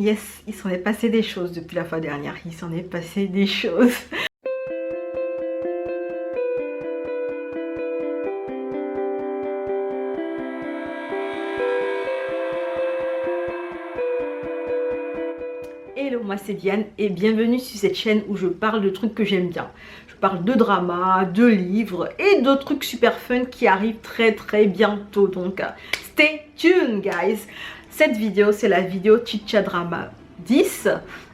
Yes, il s'en est passé des choses depuis la fois dernière. Il s'en est passé des choses. Hello, moi c'est Diane et bienvenue sur cette chaîne où je parle de trucs que j'aime bien. Je parle de drama, de livres et d'autres trucs super fun qui arrivent très bientôt. Donc, stay tuned guys. Cette vidéo, c'est la vidéo Chicha Drama 10.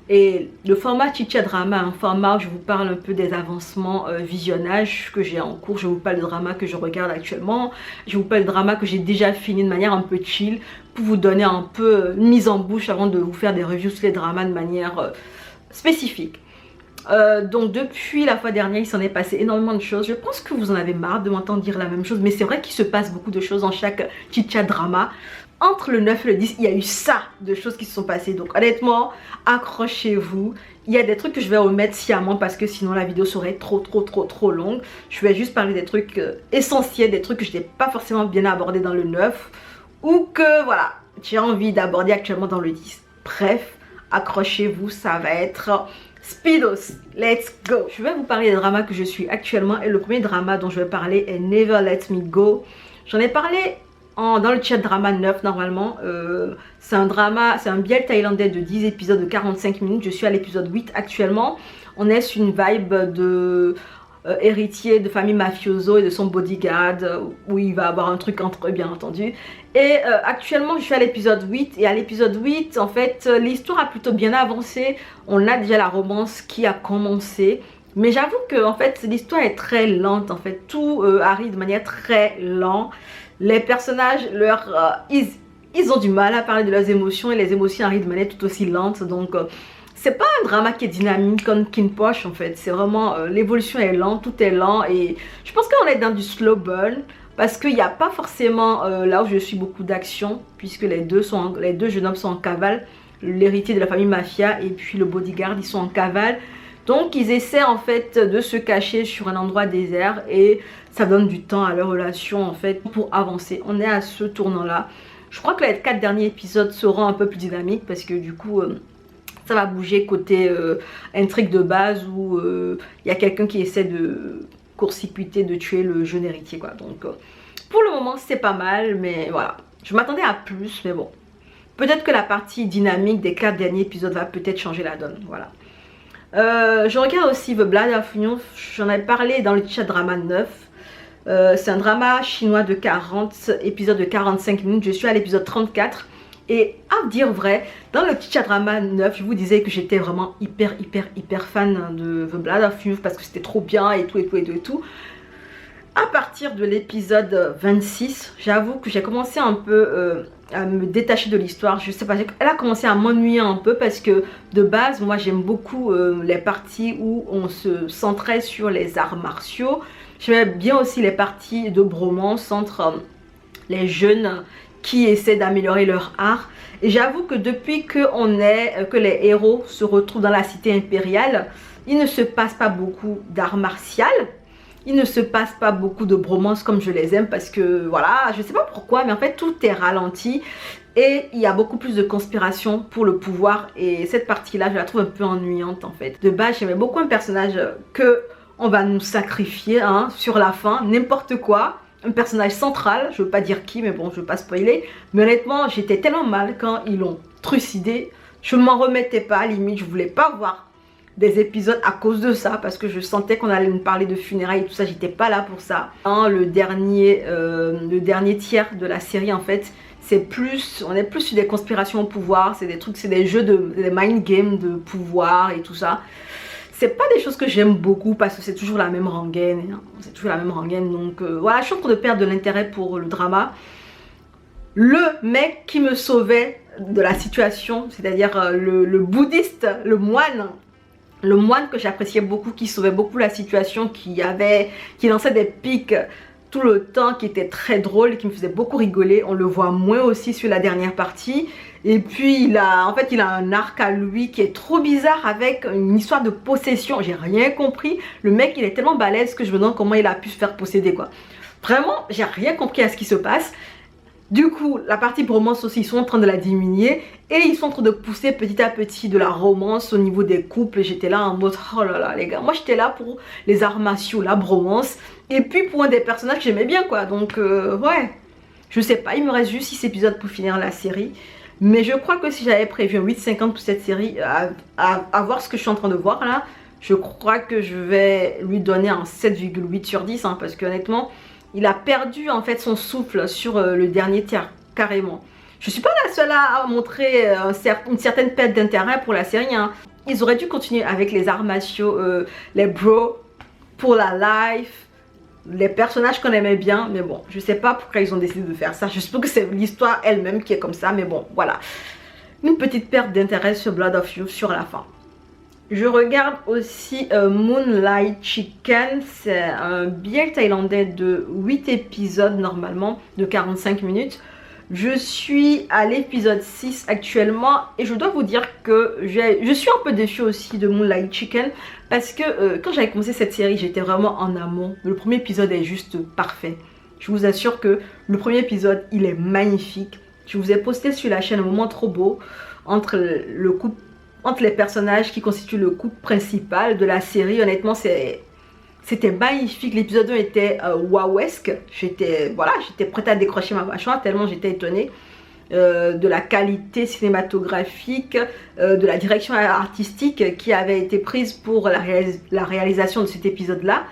Et le format Chicha Drama, un format où je vous parle un peu des avancements visionnage que j'ai en cours. Je vous parle de drama que je regarde actuellement. Je vous parle de drama que j'ai déjà fini de manière un peu chill pour vous donner un peu une mise en bouche avant de vous faire des reviews sur les dramas de manière spécifique. Donc depuis la fois dernière, il s'en est passé énormément de choses. Je pense que vous en avez marre de m'entendre dire la même chose, mais c'est vrai qu'il se passe beaucoup de choses dans chaque Chicha Drama. Entre le 9 et le 10, il y a eu ça de choses qui se sont passées. Donc honnêtement, accrochez-vous. Il y a des trucs que je vais omettre sciemment parce que sinon la vidéo serait trop longue. Je vais juste parler des trucs essentiels, des trucs que je n'ai pas forcément bien abordés dans le 9 ou que voilà, j'ai envie d'aborder actuellement dans le 10. Bref, accrochez-vous, ça va être speedos. Let's go. Je vais vous parler des dramas que je suis actuellement et le premier drama dont je vais parler est Never Let Me Go. J'en ai parlé dans le chat drama 9 normalement. C'est un drama, c'est un biel thaïlandais de 10 épisodes de 45 minutes. Je suis à l'épisode 8 actuellement. On est sur une vibe de héritier de famille mafioso et de son bodyguard où il va avoir un truc entre eux bien entendu. Et actuellement je suis à l'épisode 8 et à l'épisode 8 en fait l'histoire a plutôt bien avancé. On a déjà la romance qui a commencé. Mais j'avoue que en fait l'histoire est très lente en fait. Tout arrive de manière très lente. Les personnages, ils ont du mal à parler de leurs émotions et les émotions arrivent de manière tout aussi lente. Donc, c'est pas un drama qui est dynamique comme KinnPorsche en fait. C'est vraiment, l'évolution est lente, tout est lent. Et je pense qu'on est dans du slow burn. Parce qu'il n'y a pas forcément, là où je suis, beaucoup d'action. Puisque les deux jeunes hommes sont en cavale. L'héritier de la famille Mafia et puis le bodyguard, ils sont en cavale. Donc ils essaient en fait de se cacher sur un endroit désert et ça donne du temps à leur relation en fait pour avancer. On est à ce tournant là. Je crois que les 4 derniers épisodes seront un peu plus dynamiques parce que du coup ça va bouger côté intrigue de base où il y a quelqu'un qui essaie de court-circuiter, de tuer le jeune héritier quoi. Donc pour le moment c'est pas mal mais voilà. Je m'attendais à plus mais bon. Peut-être que la partie dynamique des 4 derniers épisodes va peut-être changer la donne. Voilà. Je regarde aussi The Blood of You. J'en ai parlé dans le chat drama 9. C'est un drama chinois de 40 épisodes de 45 minutes. Je suis à l'épisode 34. Et à dire vrai, dans le chat drama 9, je vous disais que j'étais vraiment hyper fan de The Blood of You parce que c'était trop bien et tout. À partir de l'épisode 26, j'avoue que j'ai commencé un peu à me détacher de l'histoire. Je sais pas, elle a commencé à m'ennuyer un peu parce que de base, moi j'aime beaucoup les parties où on se centrait sur les arts martiaux. J'aimais bien aussi les parties de bromance entre les jeunes qui essaient d'améliorer leur art. Et j'avoue que depuis que les héros se retrouvent dans la cité impériale, il ne se passe pas beaucoup d'art martial. Il ne se passe pas beaucoup de bromances comme je les aime parce que voilà, je sais pas pourquoi mais en fait tout est ralenti et il y a beaucoup plus de conspiration pour le pouvoir et cette partie là je la trouve un peu ennuyante en fait. De base j'aimais beaucoup un personnage que on va nous sacrifier hein, sur la fin, n'importe quoi. Un personnage central, je veux pas dire qui mais bon je veux pas spoiler. Mais honnêtement j'étais tellement mal quand ils l'ont trucidé, je m'en remettais pas, limite je voulais pas voir des épisodes à cause de ça parce que je sentais qu'on allait nous parler de funérailles et tout ça, j'étais pas là pour ça. Le dernier tiers de la série en fait, on est plus sur des conspirations au pouvoir, c'est des trucs, c'est des jeux des mind games de pouvoir et tout ça. C'est pas des choses que j'aime beaucoup parce que c'est toujours la même rengaine, hein. C'est toujours la même rengaine donc voilà, je suis en train de perdre de l'intérêt pour le drama. Le mec qui me sauvait de la situation, c'est-à-dire le bouddhiste, le moine que j'appréciais beaucoup, qui sauvait beaucoup la situation, qui lançait des pics tout le temps, qui était très drôle, qui me faisait beaucoup rigoler. On le voit moins aussi sur la dernière partie. Et puis il a un arc à lui qui est trop bizarre avec une histoire de possession. J'ai rien compris. Le mec il est tellement balèze que je me demande comment il a pu se faire posséder quoi. Vraiment j'ai rien compris à ce qui se passe. Du coup, la partie bromance aussi, ils sont en train de la diminuer et ils sont en train de pousser petit à petit de la romance au niveau des couples. Et j'étais là en mode, oh là là les gars, moi j'étais là pour les arts martiaux, la bromance et puis pour un des personnages que j'aimais bien quoi. Donc ouais, je sais pas, il me reste juste 6 épisodes pour finir la série. Mais je crois que si j'avais prévu un 8,50 pour cette série, à voir ce que je suis en train de voir là, je crois que je vais lui donner un 7,8 sur 10 hein, parce que honnêtement, il a perdu en fait son souffle sur le dernier tiers, carrément. Je suis pas la seule à montrer une certaine perte d'intérêt pour la série. Hein. Ils auraient dû continuer avec les arts martiaux, les bros, pour la life, les personnages qu'on aimait bien. Mais bon, je sais pas pourquoi ils ont décidé de faire ça. Je suppose que c'est l'histoire elle-même qui est comme ça. Mais bon, voilà. Une petite perte d'intérêt sur Blood of You sur la fin. Je regarde aussi Moonlight Chicken, c'est un billet thaïlandais de 8 épisodes normalement, de 45 minutes. Je suis à l'épisode 6 actuellement et je dois vous dire que je suis un peu déçue aussi de Moonlight Chicken parce que quand j'avais commencé cette série, j'étais vraiment en amont. Le premier épisode est juste parfait. Je vous assure que le premier épisode, il est magnifique. Je vous ai posté sur la chaîne un moment trop beau entre le couple, entre les personnages qui constituent le couple principal de la série. Honnêtement, c'était magnifique. L'épisode 1 était wowesque. J'étais prête à décrocher ma mâchoire tellement j'étais étonnée de la qualité cinématographique, de la direction artistique qui avait été prise pour la réalisation de cet épisode-là.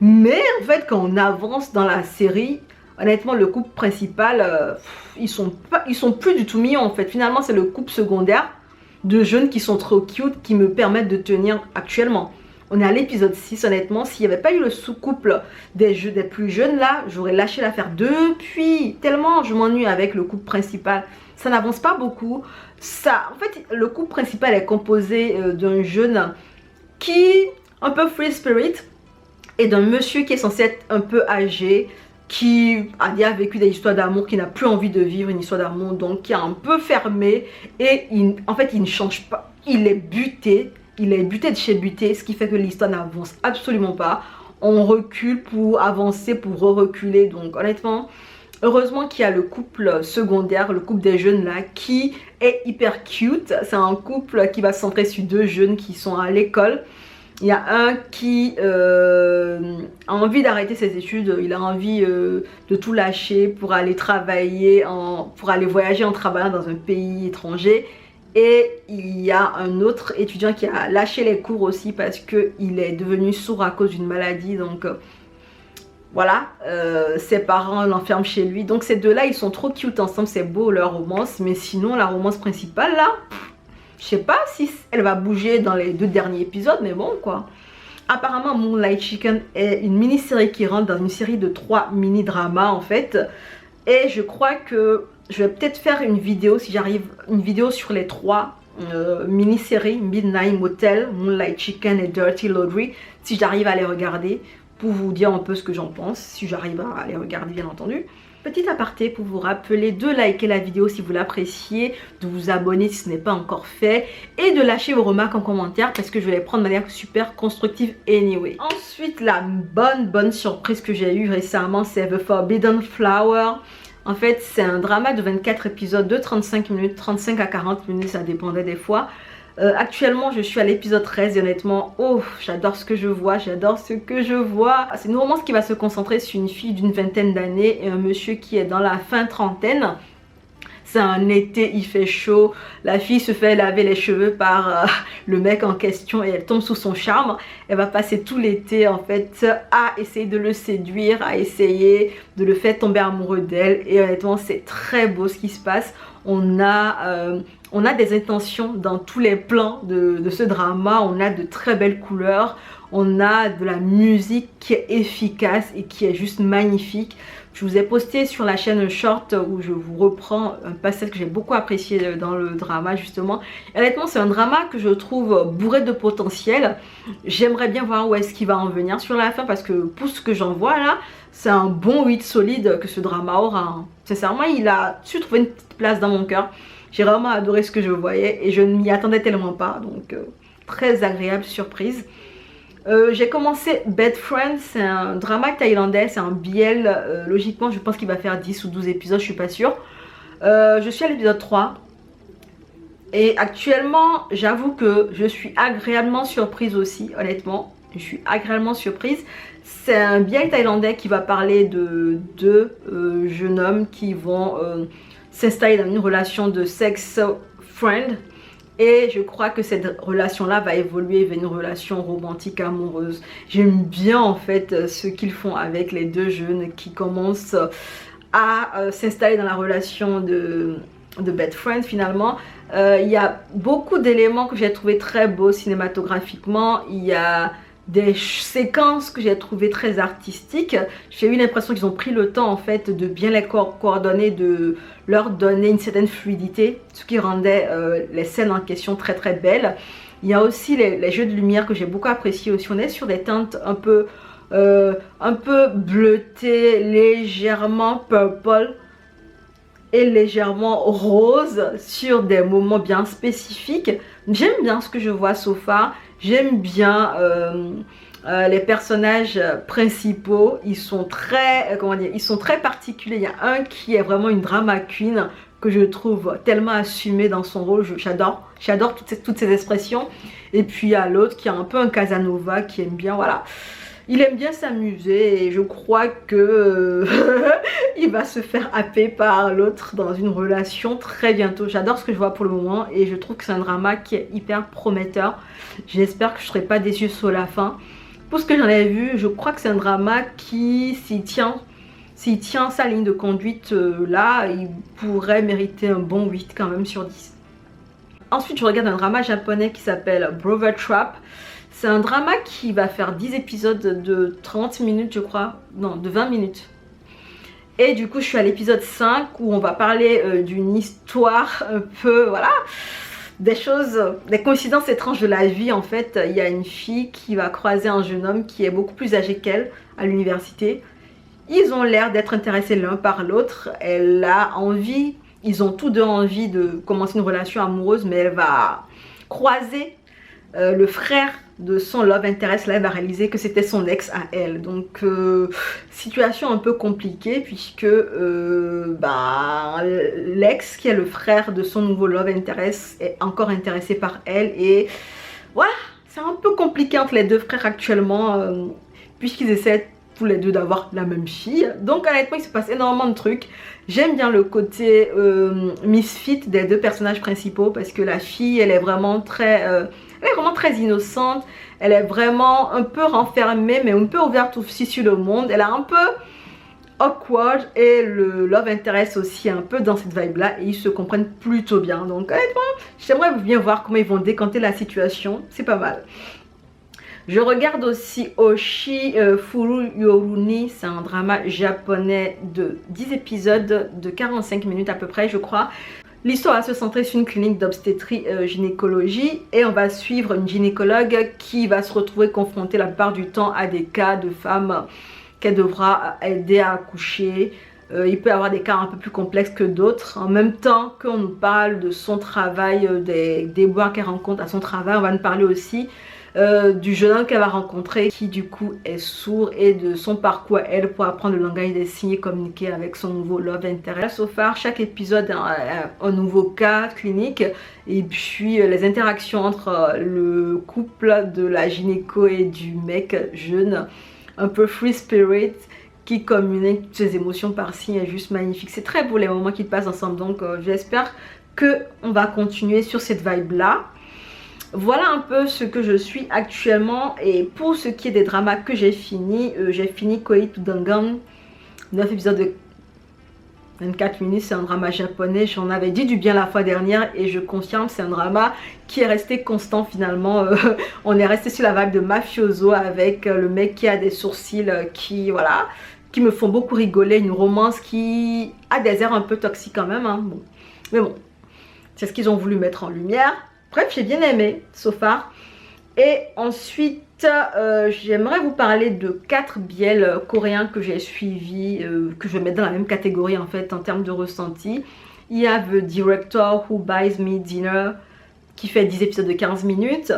Mais en fait, quand on avance dans la série, honnêtement, le couple principal, ils sont plus du tout mignons en fait. Finalement, c'est le couple secondaire de jeunes qui sont trop cute qui me permettent de tenir actuellement. On est à l'épisode 6, honnêtement, s'il n'y avait pas eu le sous-couple des plus jeunes là, j'aurais lâché l'affaire depuis. Tellement je m'ennuie avec le couple principal. Ça n'avance pas beaucoup. En fait, le couple principal est composé d'un jeune qui un peu free spirit et d'un monsieur qui est censé être un peu âgé, qui a vécu des histoires d'amour, qui n'a plus envie de vivre une histoire d'amour, donc qui est un peu fermé et en fait il ne change pas, il est buté de chez buté, ce qui fait que l'histoire n'avance absolument pas. On recule pour avancer, pour reculer, donc honnêtement, heureusement qu'il y a le couple secondaire, le couple des jeunes là, qui est hyper cute. C'est un couple qui va se centrer sur 2 jeunes qui sont à l'école. Il y a un qui a envie d'arrêter ses études, il a envie de tout lâcher pour aller travailler, pour aller voyager en travaillant dans un pays étranger. Et il y a un autre étudiant qui a lâché les cours aussi parce qu'il est devenu sourd à cause d'une maladie. Donc voilà, ses parents l'enferment chez lui. Donc ces deux-là, ils sont trop cute ensemble, c'est beau leur romance. Mais sinon, la romance principale là... Je sais pas si elle va bouger dans les 2 derniers épisodes, mais bon quoi. Apparemment Moonlight Chicken est une mini-série qui rentre dans une série de 3 mini-dramas en fait. Et je crois que je vais peut-être faire une vidéo, si j'arrive, une vidéo sur les 3 mini-séries, Midnight Motel, Moonlight Chicken et Dirty Laundry. Si j'arrive à les regarder, pour vous dire un peu ce que j'en pense, si j'arrive à les regarder bien entendu. Petit aparté pour vous rappeler de liker la vidéo si vous l'appréciez, de vous abonner si ce n'est pas encore fait et de lâcher vos remarques en commentaire parce que je vais les prendre de manière super constructive anyway. Ensuite, la bonne surprise que j'ai eue récemment, c'est The Forbidden Flower. En fait, c'est un drama de 24 épisodes de 35 minutes, 35 à 40 minutes, ça dépendait des fois. Actuellement, je suis à l'épisode 13 et honnêtement, oh, j'adore ce que je vois, j'adore ce que je vois. C'est une romance qui va se concentrer sur une fille d'une vingtaine d'années et un monsieur qui est dans la fin trentaine. C'est un été, il fait chaud, la fille se fait laver les cheveux par le mec en question et elle tombe sous son charme. Elle va passer tout l'été en fait à essayer de le séduire, à essayer de le faire tomber amoureux d'elle. Et honnêtement, c'est très beau ce qui se passe. On a des intentions dans tous les plans de ce drama, on a de très belles couleurs, on a de la musique qui est efficace et qui est juste magnifique. Je vous ai posté sur la chaîne un short où je vous reprends un passage que j'ai beaucoup apprécié dans le drama justement. Et honnêtement, c'est un drama que je trouve bourré de potentiel. J'aimerais bien voir où est-ce qu'il va en venir sur la fin parce que pour ce que j'en vois là, c'est un bon 8 solide que ce drama aura. Sincèrement, il a su trouver une petite place dans mon cœur. J'ai vraiment adoré ce que je voyais et je ne m'y attendais tellement pas. Donc, très agréable surprise. J'ai commencé Bed Friends, c'est un drama thaïlandais, c'est un BL. Logiquement, je pense qu'il va faire 10 ou 12 épisodes, je suis pas sûre. Je suis à l'épisode 3. Et actuellement, j'avoue que je suis agréablement surprise aussi, honnêtement. Je suis agréablement surprise. C'est un BL thaïlandais qui va parler de deux jeunes hommes qui vont s'installer dans une relation de sex friend. Et je crois que cette relation-là va évoluer vers une relation romantique amoureuse. J'aime bien en fait ce qu'ils font avec les deux jeunes qui commencent à s'installer dans la relation de Bed Friends finalement. Il y a beaucoup d'éléments que j'ai trouvé très beaux cinématographiquement. Il y a des séquences que j'ai trouvées très artistiques. J'ai eu l'impression qu'ils ont pris le temps en fait de bien les coordonner, de leur donner une certaine fluidité, ce qui rendait les scènes en question très très belles. Il y a aussi les jeux de lumière que j'ai beaucoup apprécié aussi. On est sur des teintes un peu bleutées, légèrement purple et légèrement rose sur des moments bien spécifiques. J'aime bien ce que je vois so far. J'aime bien les personnages principaux. Ils sont très, comment dire, ils sont très particuliers. Il y a un qui est vraiment une drama queen que je trouve tellement assumée dans son rôle. J'adore toutes ces expressions. Et puis il y a l'autre qui est un peu un Casanova qui aime bien, voilà. Il aime bien s'amuser et je crois que il va se faire happer par l'autre dans une relation très bientôt. J'adore ce que je vois pour le moment et je trouve que c'est un drama qui est hyper prometteur. J'espère que je ne serai pas déçue sur la fin. Pour ce que j'en ai vu, je crois que c'est un drama qui, s'il tient sa ligne de conduite là, il pourrait mériter un bon 8 quand même sur 10. Ensuite, je regarde un drama japonais qui s'appelle Brother Trap. C'est un drama qui va faire 10 épisodes de 30 minutes je crois, non de 20 minutes. Et du coup je suis à l'épisode 5 où on va parler d'une histoire un peu, voilà, des choses, des coïncidences étranges de la vie en fait. Il y a une fille qui va croiser un jeune homme qui est beaucoup plus âgé qu'elle à l'université. Ils ont l'air d'être intéressés l'un par l'autre. Elle a envie, ils ont tous deux envie de commencer une relation amoureuse, mais elle va croiser le frère de son love interest. Là elle va réaliser que c'était son ex à elle, donc situation un peu compliquée puisque l'ex qui est le frère de son nouveau love interest est encore intéressé par elle et voilà, c'est un peu compliqué entre les deux frères actuellement puisqu'ils essaient tous les deux d'avoir la même fille. Donc honnêtement il se passe énormément de trucs. J'aime bien le côté misfit des deux personnages principaux parce que la fille elle est vraiment très innocente, elle est vraiment un peu renfermée mais un peu ouverte aussi sur le monde. Elle est un peu awkward et le love interest aussi un peu dans cette vibe là et ils se comprennent plutôt bien. Donc honnêtement j'aimerais bien voir comment ils vont décanter la situation, c'est pas mal. Je regarde aussi Oshi Furu Yoruni, c'est un drama japonais de 10 épisodes de 45 minutes à peu près je crois. L'histoire va se centrer sur une clinique d'obstétrie gynécologie et on va suivre une gynécologue qui va se retrouver confrontée la plupart du temps à des cas de femmes qu'elle devra aider à accoucher. Il peut y avoir des cas un peu plus complexes que d'autres. En même temps qu'on nous parle de son travail, des déboires qu'elle rencontre à son travail, on va nous parler aussi du jeune homme qu'elle va rencontrer qui du coup est sourd et de son parcours à elle pour apprendre le langage des signes et communiquer avec son nouveau love interest. So far, chaque épisode a un nouveau cas clinique et puis les interactions entre le couple de la gynéco et du mec jeune, un peu free spirit, qui communique toutes ses émotions par signe, est juste magnifique. C'est très beau les moments qu'ils passent ensemble, donc j'espère qu'on va continuer sur cette vibe là. Voilà un peu ce que je suis actuellement. Et pour ce qui est des dramas que j'ai fini Koi to Dangan, 9 épisodes de 24 minutes. C'est un drama japonais, j'en avais dit du bien la fois dernière et je confirme, c'est un drama qui est resté constant finalement. On est resté sur la vague de mafioso avec le mec qui a des sourcils qui, voilà, qui me font beaucoup rigoler. Une romance qui a des airs un peu toxiques quand même, hein. Bon. Mais bon, c'est ce qu'ils ont voulu mettre en lumière. Bref, j'ai bien aimé so far. Et ensuite, j'aimerais vous parler de 4 BL coréens que j'ai suivis, que je vais mettre dans la même catégorie en fait en termes de ressenti. Il y a The Director Who Buys Me Dinner qui fait 10 épisodes de 15 minutes.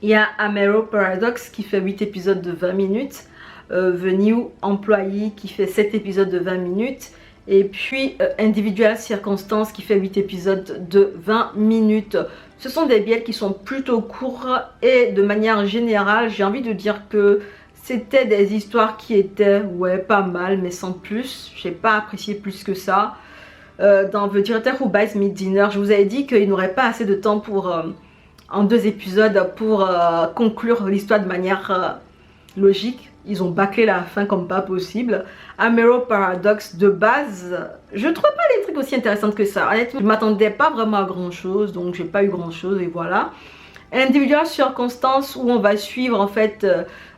Il y a Amero Paradox qui fait 8 épisodes de 20 minutes. The New Employee qui fait 7 épisodes de 20 minutes. Et puis Individual Circumstance qui fait 8 épisodes de 20 minutes. Ce sont des BL qui sont plutôt courts et de manière générale, j'ai envie de dire que c'était des histoires qui étaient pas mal mais sans plus. J'ai pas apprécié plus que ça. Dans The Director Who Buys Me Dinner, je vous avais dit qu'il n'aurait pas assez de temps pour en 2 épisodes pour conclure l'histoire de manière logique. Ils ont bâclé la fin comme pas possible. Amero Paradox, de base, je trouve pas les trucs aussi intéressants que ça. Honnêtement, je m'attendais pas vraiment à grand chose, donc j'ai pas eu grand chose et voilà. Individual Circumstance, où on va suivre en fait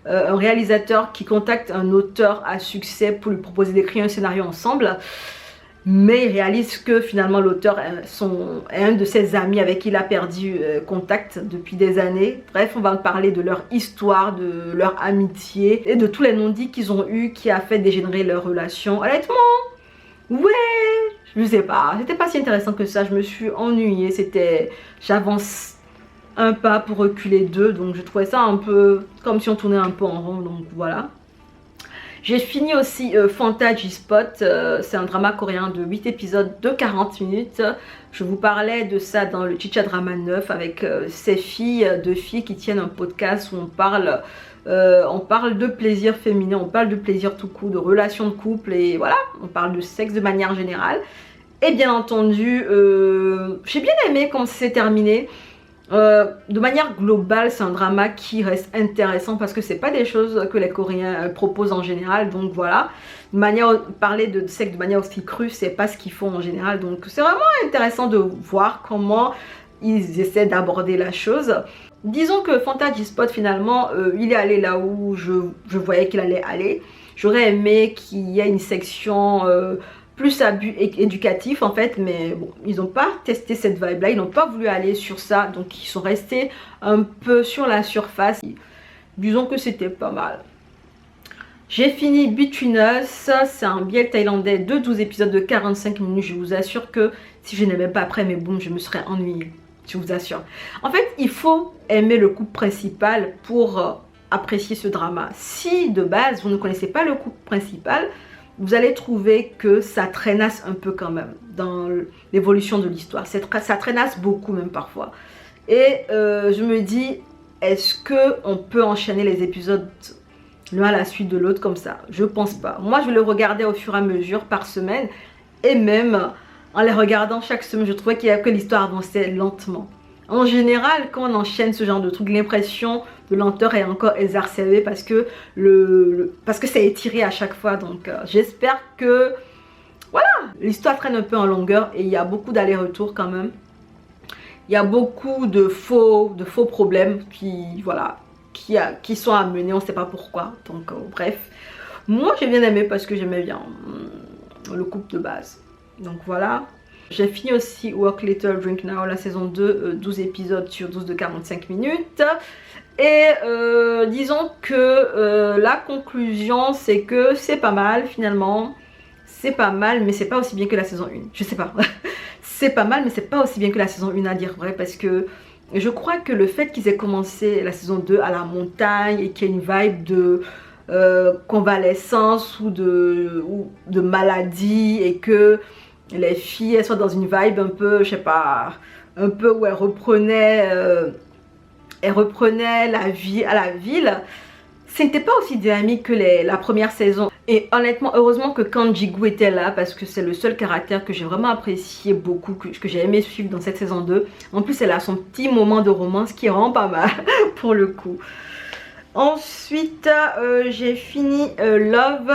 un réalisateur qui contacte un auteur à succès pour lui proposer d'écrire un scénario ensemble. Mais il réalise que finalement l'auteur est un de ses amis avec qui il a perdu contact depuis des années. Bref, on va parler de leur histoire, de leur amitié et de tous les non-dits qu'ils ont eu qui a fait dégénérer leur relation. Honnêtement, je sais pas, c'était pas si intéressant que ça, je me suis ennuyée, j'avance un pas pour reculer 2, donc je trouvais ça un peu comme si on tournait un peu en rond, donc voilà. J'ai fini aussi Fantasy Spot, c'est un drama coréen de 8 épisodes de 40 minutes. Je vous parlais de ça dans le Chicha Drama 9 avec ces deux filles qui tiennent un podcast où on parle de plaisir féminin, on parle de plaisir tout court, de relations de couple et voilà, on parle de sexe de manière générale. Et bien entendu, j'ai bien aimé comment c'est terminé. De manière globale, c'est un drama qui reste intéressant parce que c'est pas des choses que les Coréens proposent en général, donc voilà. Parler de sexe de manière aussi crue, c'est pas ce qu'ils font en général, donc c'est vraiment intéressant de voir comment ils essaient d'aborder la chose. Disons que Fantasy Spot finalement, il est allé là où je voyais qu'il allait aller. J'aurais aimé qu'il y ait une section plus éducatif en fait, mais bon, ils n'ont pas testé cette vibe là, ils n'ont pas voulu aller sur ça, donc ils sont restés un peu sur la surface. Disons que c'était pas mal. J'ai fini Between Us, c'est un BL thaïlandais de 12 épisodes de 45 minutes, je vous assure que si je n'aimais pas après, mais boum, je me serais ennuyée, je vous assure. En fait, il faut aimer le couple principal pour apprécier ce drama. Si de base, vous ne connaissez pas le couple principal, vous allez trouver que ça traînasse un peu quand même dans l'évolution de l'histoire. Ça traînasse beaucoup même parfois. Et je me dis, est-ce qu'on peut enchaîner les épisodes l'un à la suite de l'autre comme ça? Je pense pas. Moi, je vais le regarder au fur et à mesure par semaine. Et même en les regardant chaque semaine, je trouvais que l'histoire avançait lentement. En général, quand on enchaîne ce genre de truc, l'impression de lenteur est encore exacerbée parce que c'est étiré à chaque fois. Donc j'espère que voilà, l'histoire traîne un peu en longueur et il y a beaucoup d'allers-retours quand même. Il y a beaucoup de faux problèmes qui sont amenés, on ne sait pas pourquoi. Donc bref, moi j'ai bien aimé parce que j'aimais bien le couple de base. Donc voilà. J'ai fini aussi Work Little Drink Now, la saison 2, 12 épisodes sur 12 de 45 minutes. Et disons que la conclusion, c'est que c'est pas mal finalement. C'est pas mal, mais c'est pas aussi bien que la saison 1. Je sais pas. C'est pas mal, mais c'est pas aussi bien que la saison 1 à dire vrai. Parce que je crois que le fait qu'ils aient commencé la saison 2 à la montagne et qu'il y ait une vibe de convalescence ou de maladie et que les filles elles soient dans une vibe un peu, je sais pas, un peu où elles reprenaient la vie à la ville, c'était pas aussi dynamique que la première saison. Et honnêtement, heureusement que Kang Ji-gu était là parce que c'est le seul caractère que j'ai vraiment apprécié beaucoup, que j'ai aimé suivre dans cette saison 2. En plus, elle a son petit moment de romance qui rend pas mal pour le coup. Ensuite, j'ai fini Love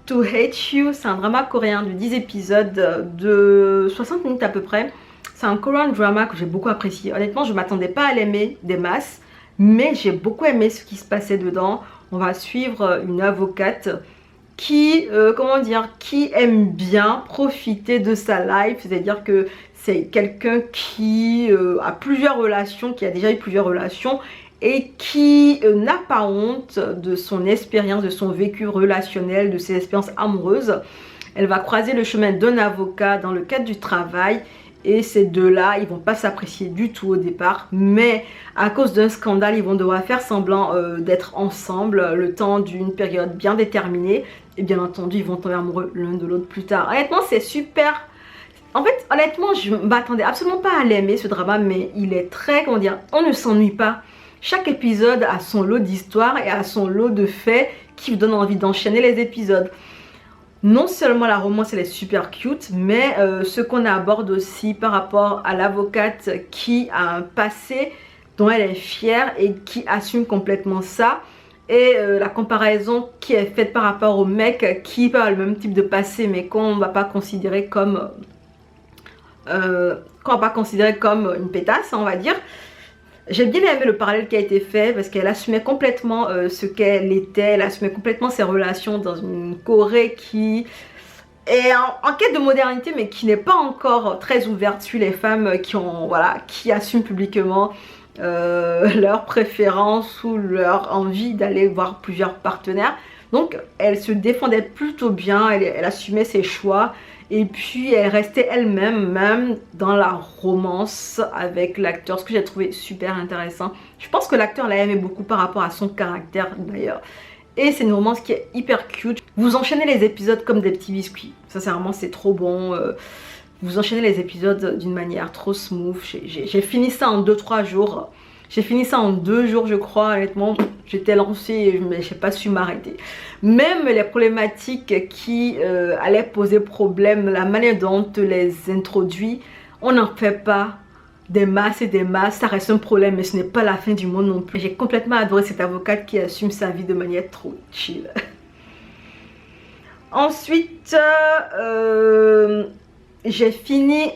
to Hate You, c'est un drama coréen de 10 épisodes de 60 minutes à peu près. C'est un Korean drama que j'ai beaucoup apprécié. Honnêtement, je ne m'attendais pas à l'aimer des masses, mais j'ai beaucoup aimé ce qui se passait dedans. On va suivre une avocate qui aime bien profiter de sa life, c'est-à-dire que c'est quelqu'un qui a plusieurs relations, qui a déjà eu plusieurs relations et qui n'a pas honte de son expérience, de son vécu relationnel, de ses expériences amoureuses. Elle va croiser le chemin d'un avocat dans le cadre du travail et ces deux-là, ils vont pas s'apprécier du tout au départ, mais à cause d'un scandale, ils vont devoir faire semblant d'être ensemble le temps d'une période bien déterminée, et bien entendu, ils vont tomber amoureux l'un de l'autre plus tard. Honnêtement, c'est super. En fait, honnêtement, je m'attendais absolument pas à l'aimer ce drama, mais il est très, comment dire, on ne s'ennuie pas. Chaque épisode a son lot d'histoires et a son lot de faits qui vous donnent envie d'enchaîner les épisodes. Non seulement la romance elle est super cute, mais ce qu'on aborde aussi par rapport à l'avocate qui a un passé dont elle est fière et qui assume complètement ça. Et la comparaison qui est faite par rapport au mec qui a le même type de passé mais qu'on ne va pas considérer comme une pétasse, on va dire. J'ai bien aimé le parallèle qui a été fait parce qu'elle assumait complètement ce qu'elle était, elle assumait complètement ses relations dans une Corée qui est en quête de modernité mais qui n'est pas encore très ouverte sur les femmes qui assument publiquement leurs préférences ou leur envie d'aller voir plusieurs partenaires. Donc elle se défendait plutôt bien, elle assumait ses choix. Et puis elle restait elle-même, même dans la romance avec l'acteur, ce que j'ai trouvé super intéressant. Je pense que l'acteur l'a aimé beaucoup par rapport à son caractère d'ailleurs. Et c'est une romance qui est hyper cute. Vous enchaînez les épisodes comme des petits biscuits. Sincèrement, c'est trop bon. Vous enchaînez les épisodes d'une manière trop smooth. J'ai fini ça en 2-3 jours. J'ai fini ça en 2 jours, je crois, honnêtement. J'étais lancée et je n'ai pas su m'arrêter. Même les problématiques qui allaient poser problème, la manière dont on les introduit, on n'en fait pas des masses et des masses. Ça reste un problème, mais ce n'est pas la fin du monde non plus. J'ai complètement adoré cette avocate qui assume sa vie de manière trop chill. Ensuite, j'ai fini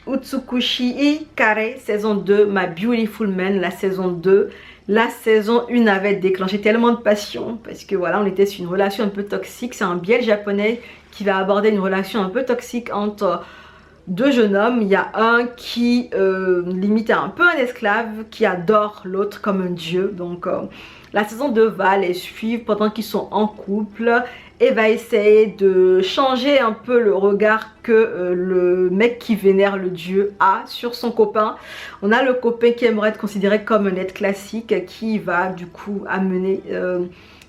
Utsukushi Kare saison 2, My Beautiful Man, la saison 2. La saison 1 avait déclenché tellement de passion parce que voilà, on était sur une relation un peu toxique. C'est un biais japonais qui va aborder une relation un peu toxique entre deux jeunes hommes. Il y a un qui limite un peu un esclave, qui adore l'autre comme un dieu. Donc la saison 2 va les suivre pendant qu'ils sont en couple et va essayer de changer un peu le regard que le mec qui vénère le dieu a sur son copain. On a le copain qui aimerait être considéré comme un être classique qui va du coup amener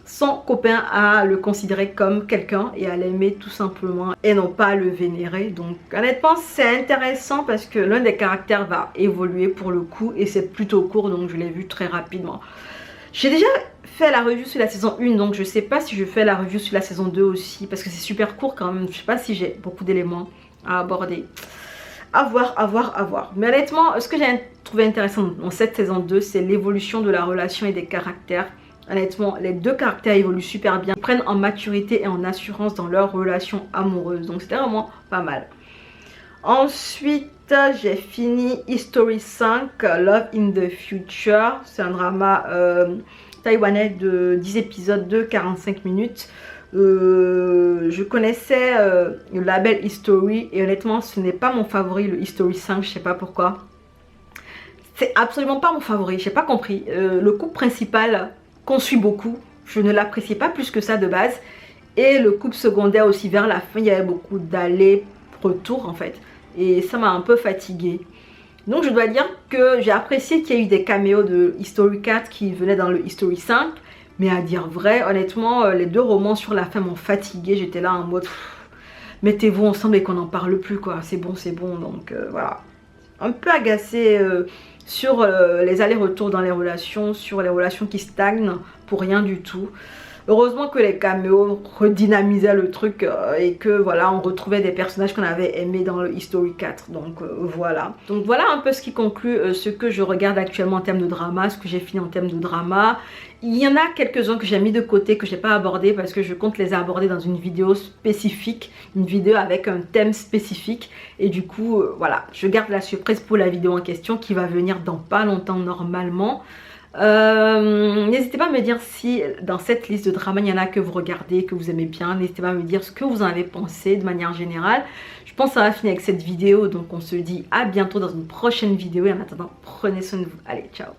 son copain à le considérer comme quelqu'un et à l'aimer tout simplement et non pas à le vénérer. Donc honnêtement c'est intéressant parce que l'un des caractères va évoluer pour le coup et c'est plutôt court, donc je l'ai vu très rapidement. J'ai déjà fait la review sur la saison 1, donc je sais pas si je fais la review sur la saison 2 aussi parce que c'est super court quand même. Je sais pas si j'ai beaucoup d'éléments à aborder. À voir, à voir, à voir. Mais honnêtement, ce que j'ai trouvé intéressant dans cette saison 2, c'est l'évolution de la relation et des caractères. Honnêtement, les deux caractères évoluent super bien. Ils prennent en maturité et en assurance dans leur relation amoureuse. Donc c'était vraiment pas mal. Ensuite, j'ai fini History 5, Love in the Future. C'est un drama taïwanais de 10 épisodes de 45 minutes. Je connaissais le label History et honnêtement, ce n'est pas mon favori, le History 5, je sais pas pourquoi. C'est absolument pas mon favori, j'ai pas compris. Le couple principal qu'on suit beaucoup, je ne l'appréciais pas plus que ça de base. Et le couple secondaire aussi, vers la fin, il y avait beaucoup d'allers-retours en fait. Et ça m'a un peu fatiguée. Donc je dois dire que j'ai apprécié qu'il y ait eu des caméos de History 4 qui venaient dans le History 5. Mais à dire vrai, honnêtement, les deux romans sur la fin m'ont fatiguée. J'étais là en mode, mettez-vous ensemble et qu'on n'en parle plus quoi. C'est bon, c'est bon. Donc voilà. Un peu agacée sur les allers-retours dans les relations, sur les relations qui stagnent pour rien du tout. Heureusement que les caméos redynamisaient le truc et que voilà, on retrouvait des personnages qu'on avait aimés dans le History 4. Donc voilà. Donc voilà un peu ce qui conclut ce que je regarde actuellement en termes de drama, ce que j'ai fini en termes de drama. Il y en a quelques-uns que j'ai mis de côté, que je n'ai pas abordé parce que je compte les aborder dans une vidéo spécifique, une vidéo avec un thème spécifique. Et du coup, voilà, je garde la surprise pour la vidéo en question qui va venir dans pas longtemps normalement. N'hésitez pas à me dire si dans cette liste de dramas il y en a que vous regardez, que vous aimez bien. N'hésitez pas à me dire ce que vous en avez pensé de manière générale. Je pense que ça va finir avec cette vidéo, donc on se dit à bientôt dans une prochaine vidéo et en attendant prenez soin de vous. Allez, ciao.